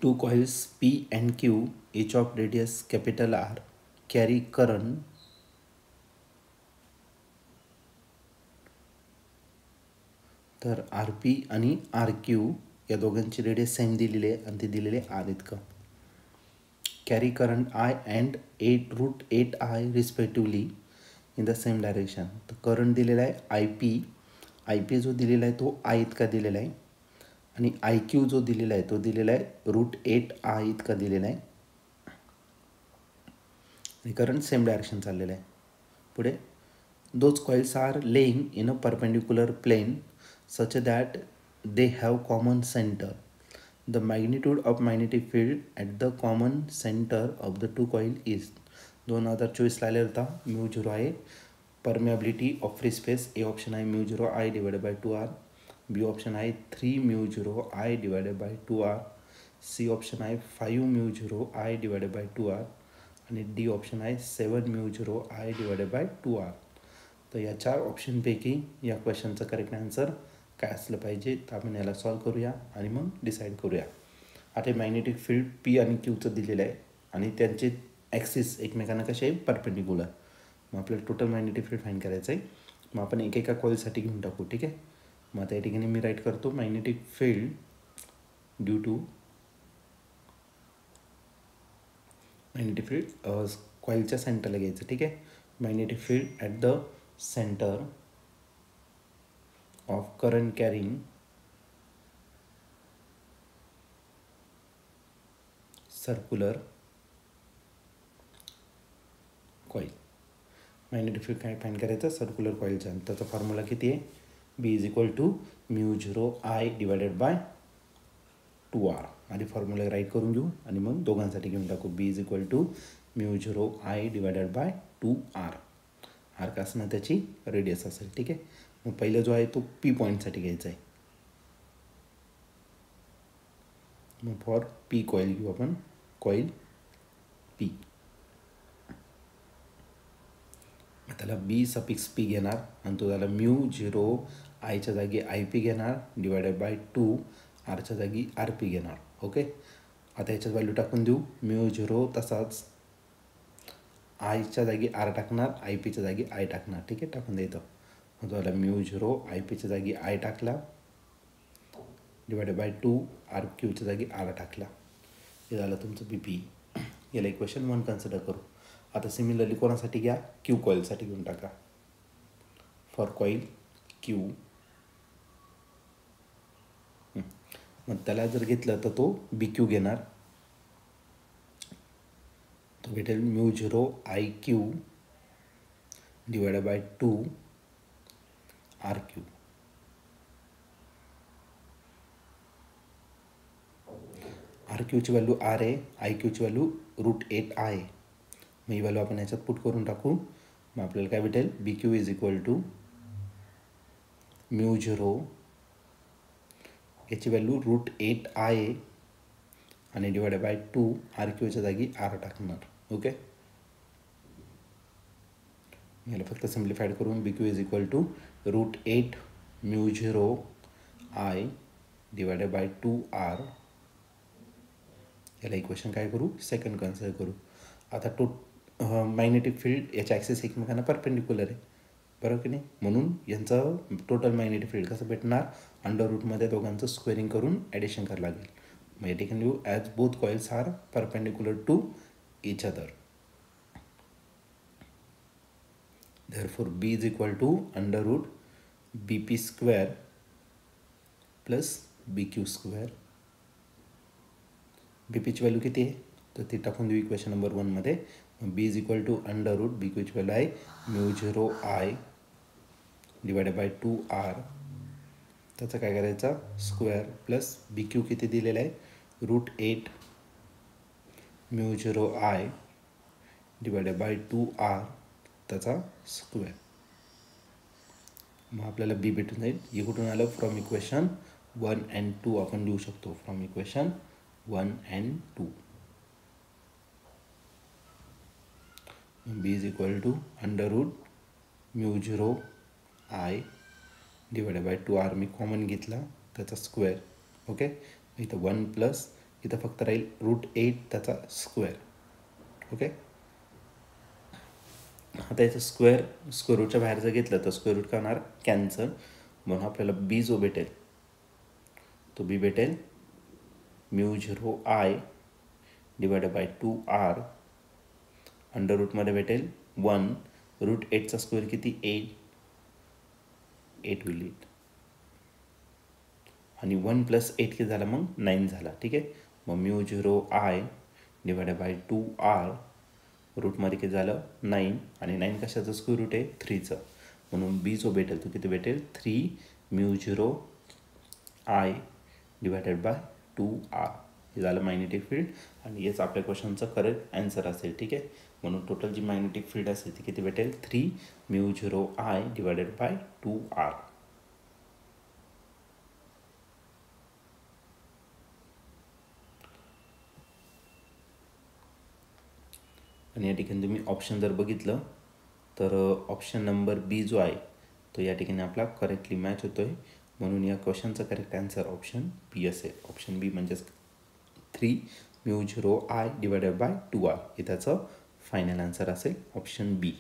Two coils P and Q, each of radius capital R, carry current तर R P आणि R Q या दोघांची radius same दिलेली आहे आणि ते दिलेले आर इतकं. Carry current I and √8I respectively in the same direction. तर करंट दिलेला आहे आय पी जो दिलेला आहे तो आय इतका दिलेला आहे आणि आय क्यू जो दिलेला आहे तो दिलेला आहे √8I इतका दिलेला आहे आणि करंट सेम डायरेक्शन चाललेलं आहे. पुढे those coils are laying in a perpendicular plane such that they have common center. The magnitude of magnetic field at the common center of the two coil is 2024 ला आलेला होता μ0 आहे. permeability of free space A option आहे μ0I divided by 2R, B option आहे 3 μ0I divided by 2R, C option आहे 5 μ0I divided by 2R आणि D option आहे 7 μ0I divided by 2R. तर या 4 ऑप्शनपैकी या क्वेश्चनचं करेक्ट आन्सर काय असलं पाहिजे तर आपण याला सॉल्व करूया आणि मग डिसाईड करूया. आता मॅग्नेटिक फील्ड पी आणि क्यूचं दिलेलं आहे आणि त्यांचे ॲक्सिस एकमेकांना कसे आहे परपेंडिक्युलर. मग आपल्याला टोटल मॅग्नेटिक फील्ड फाईंड करायचं आहे. मग आपण एकेका कॉइलसाठी घेऊन टाकू. ठीक आहे. मग आता या ठिकाणी मी राईट करतो magnetic field due to magnetic field कॉइलच्या सेंटरला घ्यायचं. ठीक आहे. Magnetic field at the centre of current carrying circular coil. Magnetic field काय फाईंड करायचं सर्क्युलर कॉइलच्या. त्याचा फॉर्म्युला किती आहे B = μ0I divided by 2R. आधी फॉर्म्युला राईट करून घेऊ आणि मग दोघांसाठी घेऊन टाकू. B = μ0I divided by 2R. R का असणं त्याची रेडियस असेल. ठीक आहे. मग पहिला जो आहे तो पी पॉईंटसाठी घ्यायचा आहे. मग फॉर पी कॉईल घेऊ आपण कॉईल पी. त्याला बी सफिक्स पी घेणार आणि तो त्याला μ0आयच्या जागी आय पी घेणार डिवायडेड बाय 2R जागी आर पी घेणार. ओके. आता याच्यात व्हॅल्यू टाकून देऊ. μ0 तसाच आयच्या जागी आर टाकणार आय पीच्या जागी आय टाकणार. ठीक आहे. टाकून द्यायचं. मग तो आला μ0 आय पीच्या जागी आय टाकला डिवायडेड बाय 2R क्यूच्या जागी आर टाकला. हे झालं तुमचं बी पी. याला इक्वेशन 1 कन्सिडर करू. आता सिमिलरली कोणासाठी घ्या क्यू कॉईलसाठी घेऊन टाका. फॉर कॉईल क्यू मग त्याला जर घेतलं तर तो बी क्यू घेणार. तो भेटेल μ0IQ divided by 2RQ. R क्यूची व्हॅल्यू आर आहे आय क्यूची व्हॅल्यू √8I आहे. मग ही व्हॅल्यू आपण याच्यात पुट करून टाकू. मग आपल्याला काय भेटेल बी क्यू = μ0 याची व्हॅल्यू √8I आहे आणि डिवायडेड बाय 2RQच्या जागी आर टाकणार. ओके. याला फक्त सिम्प्लिफाईड करून बी Q = √8 μ0I divided by 2R. याला इक्वेशन काय करू सेकंड कन्सिडर करू. आता मॅग्नेटिक फील्ड याच्या ॲक्सिस एकमेकांना परपेंडिक्युलर आहे बरोबर की नाही. म्हणून यांचं टोटल मॅग्नेटिक फील्ड कसं भेटणार अंडर रूटमध्ये दोघांचं स्क्वेअरिंग करून ॲडिशन करावं लागेल. मग या ठिकाणी लिहू as both coils are perpendicular to each other. therefore B is equal to √BP² plus BQ². बीपीची व्हॅल्यू किती आहे तर ती टाकून देऊ इक्वेशन नंबर 1 मध्ये. B is equal to √BQची व्हॅल्यू आहे μ0I डिवायडेड बाय 2R. त्याचा काय करायचा स्क्वेअर प्लस BQ किती दिलेला आहे √8 μ0I डिवायडेड बाय 2R त्याचा स्क्वेअर. मग आपल्याला बी भेटून जाईल. हे कुठून आलं फ्रॉम इक्वेशन 1 and 2 आपण लिहू शकतो. From equation 1 and 2. B is equal to √μ0I divided by 2R me common घेतला त्याचा स्क्वेअर. ओके. इथं 1 प्लस इथं फक्त राहील √8 त्याचा स्क्वेअर. ओके, आता याचं स्क्वेअर रूटच्या बाहेर जर घेतलं तर स्क्वेअर रूट काय होणार, कॅन्सल. म्हणून आपल्याला बी जो भेटेल तो बी भेटेल μ0I divided by 2R. Under रूटमध्ये भेटेल 1. √8चा स्क्वेअर किती, 8 होईल आणि 1 + 8 किती झाला मग 9 झाला. ठीक आहे, मग μ0I डिवायडेड बाय 2R. रूटमध्ये किती झालं 9 आणि 9 कशाचं स्क्वेअर रूट आहे 3चं. म्हणून बी जो भेटेल तो किती भेटेल 3 μ0I डिवायडेड बाय 2R. हे झालं मॅग्नेटिक फील्ड आणि हेच आपल्या क्वेश्चनचं करेक्ट आन्सर असेल. ठीक आहे, म्हणून टोटल जी मॅग्नेटिक फील्ड असेल ती किती भेटेल 3 μ0I डिवायडेड बाय 2R. आणि या ठिकाणी तुम्ही ऑप्शन जर बघितलं तर ऑप्शन नंबर बी जो आहे तो या ठिकाणी आपला करेक्टली मॅच होतो आहे. म्हणून या क्वेश्चनचा करेक्ट आन्सर ऑप्शन बी असेल. ऑप्शन बी म्हणजेच 3 μ0I डिवायडेड बाय 2R हे त्याचं फायनल आन्सर असेल, ऑप्शन बी.